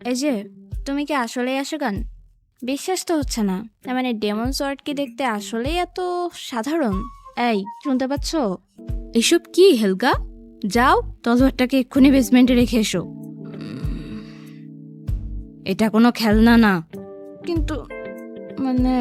এই যে, তুমি কি আসলেই আশুগান? বিশ্বাস তো হচ্ছে না। তার মানে ডেমন সোয়ার্ড কি দেখতে আসলেই এত সাধারণ? এই, শুনতে পাচ্ছ? এসব কি হেলগা? যাও, তলোয়ারটাকে এক্ষুনি বেসমেন্টে রেখে এসো। এটা কোনো খেলনা না। কিন্তু মানে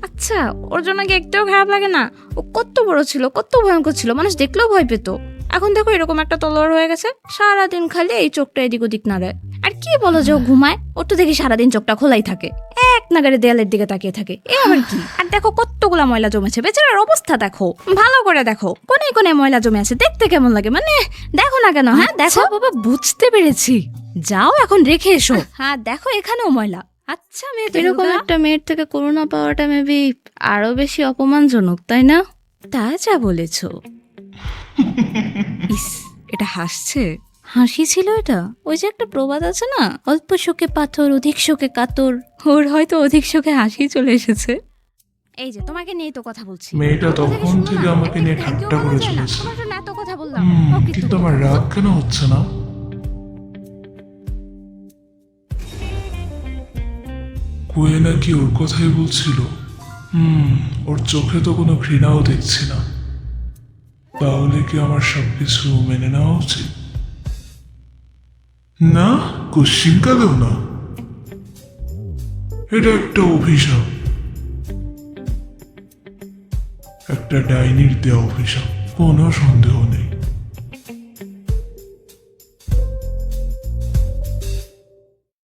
আচ্ছা, ওর জন্য কি একটাও খারাপ লাগে না? ও কত বড় ছিল, কত ভয়ঙ্কর ছিল, মানুষ দেখলেও ভয় পেত। এখন দেখো এরকম একটা তলোয়ার হয়ে গেছে, সারাদিন খালি এই চোখটা এদিক ওদিক নাড়ায়। আর কি বলো যে ও ঘুমায়? ওর তো দেখি সারাদিন চোখটা খোলাই থাকে, এক নাগারে দেয়ালের দিকে তাকিয়ে থাকে। এ আবার কি? আর দেখো কতগুলা ময়লা জমেছে, বেচারার অবস্থা দেখো, ভালো করে দেখো, কোনে কোনে ময়লা জমে আছে, দেখতে কেমন লাগে? মানে দেখো না কেন? হ্যাঁ দেখো। বাবা, বুঝতে পেরেছি, যাও এখন রেখে এসো। হ্যাঁ দেখো, এখানেও ময়লা। আচ্ছা, এরকম একটা মেয়ের থেকে করুণা পাওয়াটা মেবি আরো বেশি অপমানজনক, তাই না? তা যা বলেছ। ইস, এটা হাসছে। হাসি ছিল এটা? ওই যে একটা প্রবাদ আছে না, অল্প শোকে পাথর, অধিক শোকে কাতর। ওর হয়তো অধিক শোকে হাসি চলে এসেছে। এই যে, তোমাকে নিয়ে তো কথা বলছি। মেয়েটা তখন থেকে আমাকে নিয়ে ঠাট্টা করে চলেছে। তোমার জন্য এত কথা বললাম, কিন্তু আমার রাগ কেন হচ্ছে না? কুয়ে নাকি ওর কথাই বলছিল। ওর চোখে তো কোনো ঘৃণাও দেখছি না। তাহলে কি আমার সবকিছু মেনে নেওয়া উচিত? না, কোশ্চিনকালেও না। এটা একটা অভিশাপ, একটা ডাইনির দেওয়া অভিশাপ, কোনো সন্দেহ নেই।